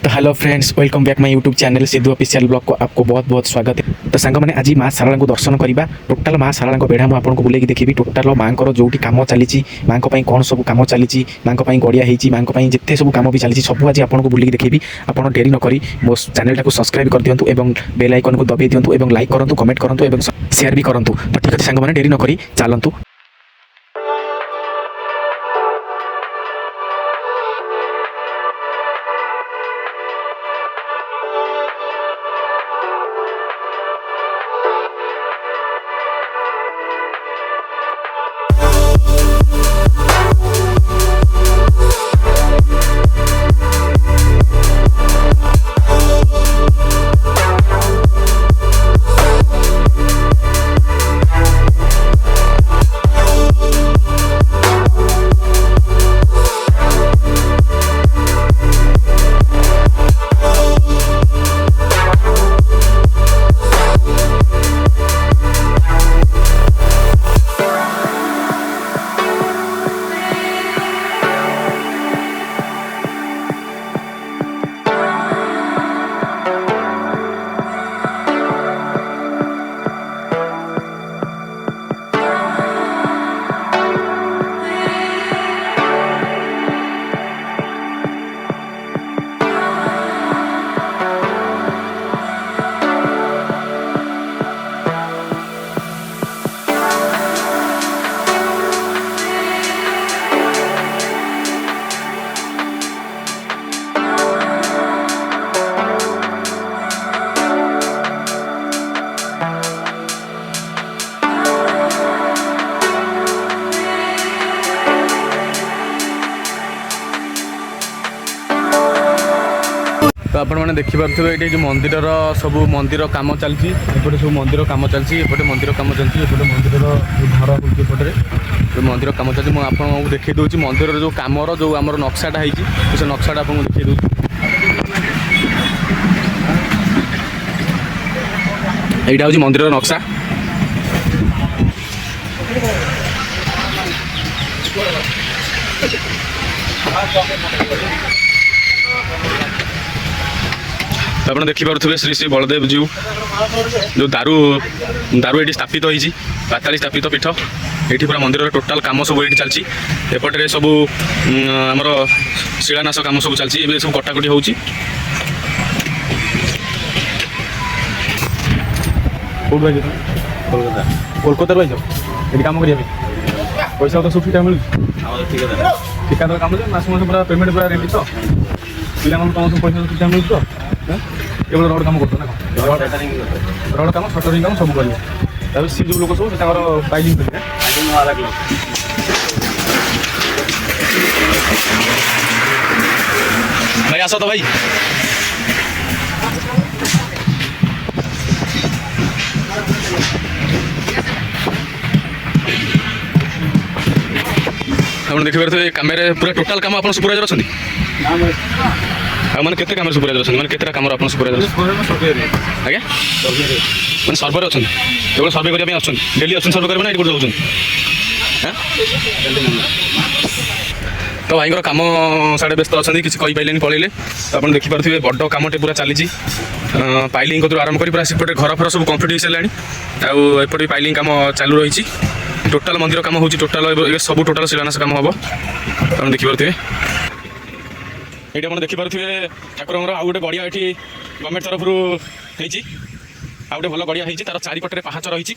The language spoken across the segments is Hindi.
तो hello friends, welcome back my YouTube channel Sidhu official blog को आपको बहुत बहुत स्वागत है। तो सांग मैंने आज माँ सारा को दर्शन करवा टोटाल माँ सारा बेढ़ा मुझे आपको बुले देखी टोटाल माँ जो कम चली माँ कौन सब कम चली माँ गड़िया होती माँ जिते सब कम भी चली सब आज आपको बुले देखी आप डेरी नक मो चैनल को सब्सक्राइब कर दिंतु और बेल आइकन को दबाई दिंतु और लाइक करूँ कमेंट करूँ और शेयर भी करूँ। तो ठीक अच्छे सांग डेरी नक चलतु। तो आपने देखिपे ये मंदिर सब मंदिर कम चलती एपटे सब मंदिर कम चलती एपटे मंदिर कम चलती एपटे मंदिर घर होपटे मंदिर कम चलती मुझे आपको देखी दूसरी मंदिर जो कमर जो आम नक्साटा होती से नक्साटा आपको देखी दूसरी यहाँ हूँ मंदिर नक्सा। तो आप देखिपे श्री श्री बलदेव जीव जो दारू दारू ये स्थापित होती पाताली स्थापित पीठ ये पूरा मंदिर टोटाल कम सब ये चलती एपटे सब आमर शिलान्यास कम सब चलती सब कटाकटी हो कोलकाता भाई ये कम करिए पैसा तो सब ठीक मिलूँ ठिकादार कम मास मास पूरा पेमेंट पूरा रेडी तो पिला तुम सब पैसा ठीक मिलूँ तो केवल रोड कम कर रोड कम सटरिंग कम सब कर सी जो लोक सब पाइलिंग भाई आस तो भाई आप देखिए कम पूरा टोटाल कम आप सुपरवाइजर अच्छा मैंने केते कम सुपरवाइजर अच्छा मैंने केतटा कम आप सुपरवाइजर आज्ञा मैंने सर्वर अच्छा केवल सर्वे करने आसुँच डेली आसुँच सर्वे करेंगे ये रोज तो भाई कम साढ़े व्यस्त अच्छा किसी कहींपारे पलैले तो आप देखिपे बड़ कमटे पूरा चली पाइलिंग कतु आरंभ कर पूरा सेपटे घर फर सब कम्प्लीट हो सारे आउटे पाइलिंग कम चालू रही टोटाल मंदिर कम हो टोटाल सब टोटाल शिलान्यास कम हम आप देखिपे ये आप देखिपे ठाकुर आउ गोटे गड़िया ये गवर्नमेंट तरफ होती आउ गोटे भल गड़िया तार चारिपटे पाहाच रही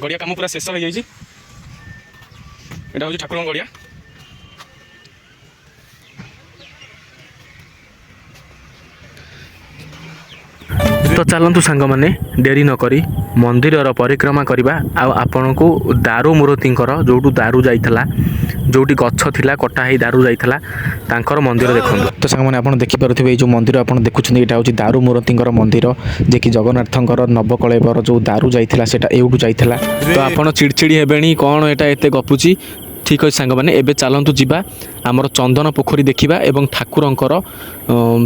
गड़िया कम पूरा शेष हो जाए यहाँ हूँ ठाकुर गड़िया। तो चलतु सांग मैंने डेरी नक मंदिर परिक्रमा करवा आपण को दारू मूर्ति जो दारू जाइला जोटी गछ थिला कटा ही दारू जाइला तांकर मंदिर देखो। तो सांग मैंने आप देखिपे जो मंदिर आप देखुं यहाँ हूँ दारू मूर्ति मंदिर जे कि जगन्नाथंकर नवकलेवर जो दारू जाइला सेटा एवटू जाइला। तो आप चिड़चिड़ी हेबेनी कौन एटा एते गपुची ठीक अच्छे सांग मैंने एबे चलतु जीवा आमर चंदन पोखरी देखा और ठाकुरंकर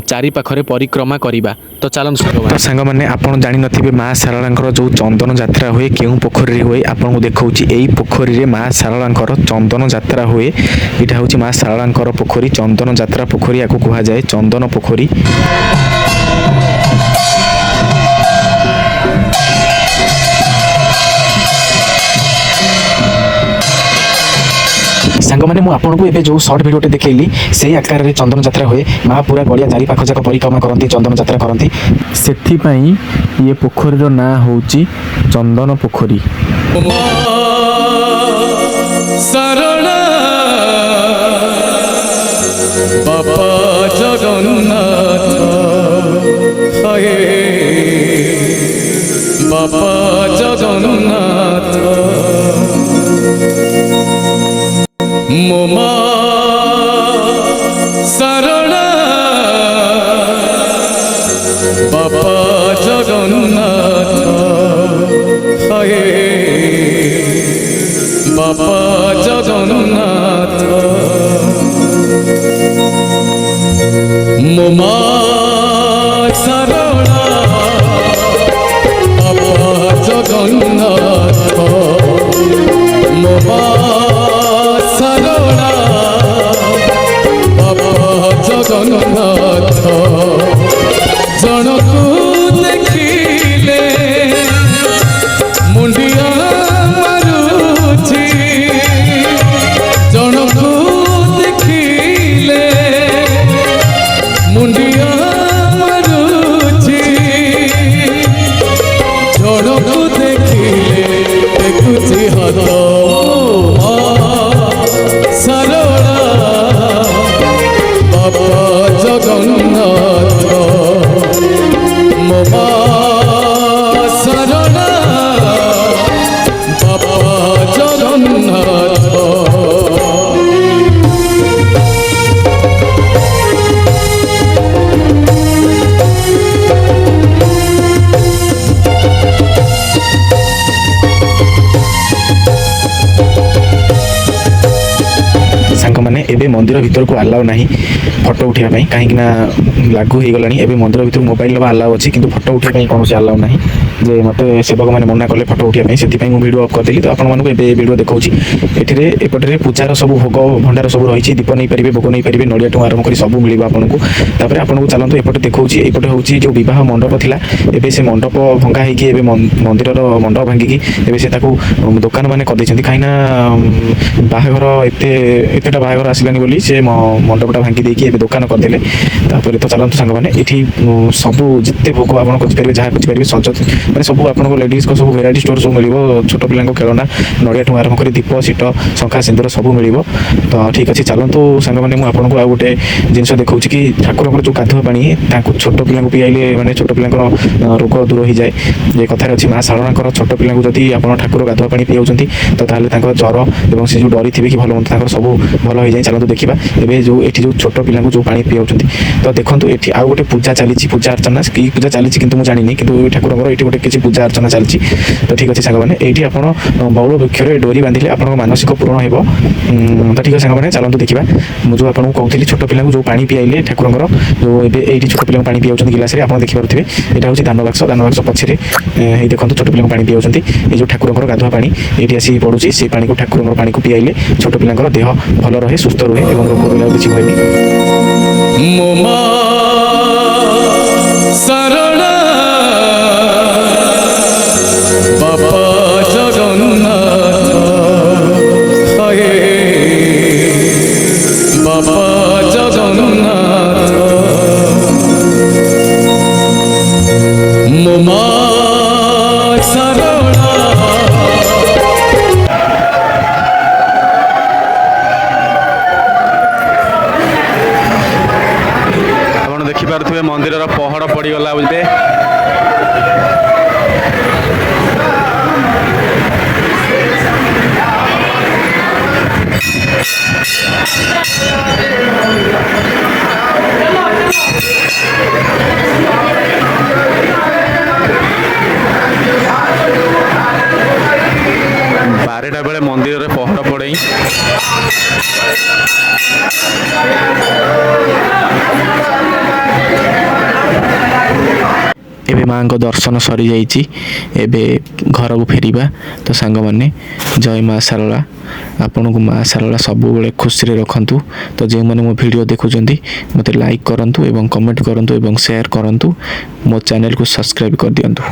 चारि पाखरे परिक्रमा करवा। तो चलतु तो सांग मैंने आपड़ जानी नथिबे माँ शारलांकर जो चंदन यात्रा हुए केउं पोखरी हुए आपको देखौछि एई पोखरी रे माँ शारलांकर चंदन यात्रा हुए। एटा होछि माँ शारलांकर पोखरी चंदन यात्रा पोखरी याकू कुहा जाए चंदन पोखरी। सांग मैंने मुझे जो सर्ट भिडियोटे देखली से आकार में चंदन यात्रा हुए माँ पूरा गड़िया चारि पाख जाक परिक्रमा करती चंदन यात्रा करती से ये पोखरीर ना हूँ चंदन पोखरी। बापा जगन्नाथ बापा जगन्नाथ मोमा शरणा बापा जगन्नाथ बापा जगन्नाथ मोमा शरणा बापा जगन्नाथ मोमा शरणा बापा जगन्नाथ जनकू देखिले मुंडिया मारुछि जनकू देखिले मुंडिया मारुछि जनकू देखिले देखुछि हाथ शरणा बापा जगन्नाथ मोमा शरणा बापा जगन्नाथ। सांग मैंने एबे मंदिर भीतर को आलाउ नहीं फोटो उठाई कहीं लागू हो गला एबे मंदिर भीतर मोबाइल आलाउ अच्छी किंतु फोटो उठाई कौन से आलाउ नहीं जे मत सेवक मैंने मना कले फोटो उठाई से वीडियो अफ करदेली। तो आपको वीडियो देखा एपटे पूजार सब भोग भंडार सब रही दीप नहीं पारे भोग नहीं पारे नड़िया ठूँ आरम्भ कर सब मिल आपको आपको चलते एपटे देखा एपटे हूँ जो बह मंडप था एबे से मंडप भंगा हो मंदिर मंडप भांगिकी एबे से दुकान मैंने करदे कहीं बाहाघर एतेटा बाहाघर आसलानी बोली से मंडपटा भांगी देकी एबे दुकान करदेले। तापर तो चलते सांग मैंने ये सब जिते भोग आप खोजिपारे जहाँ खोजिपारे सज मैंने सब आपको लेडीज को सब भेराइटी स्टोर सब मिल छोट पिला खेलना नड़िया ठूँ आरम्भ कर दीप सीट शंखा सिंदूर सब मिल। तो ठीक अच्छे चलतु सांग मैंने मुझे आ गोटे जिनस देखा कि ठाकुर जो गाधुआ पानी छोट पिला पियाइले मैंने छोट पिला रोग दूर हो जाए। ये कथार अच्छी माँ शारलांकर छोट पिला जदि आप ठाकुर गाधुआ पानी पियाउछंती तो ताले ज्वर और से जो डरी थे कि भल मंद सब भल हो जाए। चलते देखा एवं जो ये जो छोट पिला जो पानी पियाउछंती तो देखो ये आउ गोटे पूजा चली पूजा अर्चना कि पूजा चली कि मुझे जानी कि ठाकुर ये गोटे किसी पूजा अर्चना चलती। तो ठीक अच्छे सांग मैंने ये आप बौल वृक्षर डोरी बांधिले आप मानसिक पूरण हो। तो ठीक है सांग मैंने चलते देखा मुझे आपको कहती छोट पिला जो पानी पियाइले ठाकुर जो ये छोट पिला पानी पियाउछंती गिलास आप देखिपे यहाँ हूँ दानबाक्स पछरे ये देखो छोट पिला पानी पियाउछंती ये जो ठाकुर गाधुआ पानी ये आसी पड़ुची से पानी को ठाकुर पानी को पियाइले छोट पिला देह भल रहे सुस्थ रुहे और रोग रोग किसी हुए। मोमा शरणा बापा जगन्नाथ बापा जगन्नाथ मोमा शरणा। देखिपे मंदिर पहड़ पड़गला बुझे बारटा बेले मंदिर पहड़ पड़े ଏବେ ମାଆଙ୍କ ଦର୍ଶନ ସରିଯାଇଛି, ଏବେ ଘରକୁ ଫେରିବା। ତ ସାଙ୍ଗମାନେ ଜୟ ମା ଶାରଳା, ଆପଣଙ୍କୁ ମା ଶାରଳା ସବୁବେଳେ ଖୁସିରେ ରଖନ୍ତୁ। ତ ଯେଉଁମାନେ ମୋ ଭିଡ଼ିଓ ଦେଖୁଛନ୍ତି ମୋତେ ଲାଇକ୍ କରନ୍ତୁ ଏବଂ କମେଣ୍ଟ କରନ୍ତୁ ଏବଂ ସେୟାର କରନ୍ତୁ, ମୋ ଚ୍ୟାନେଲକୁ ସବସ୍କ୍ରାଇବ୍ କରିଦିଅନ୍ତୁ।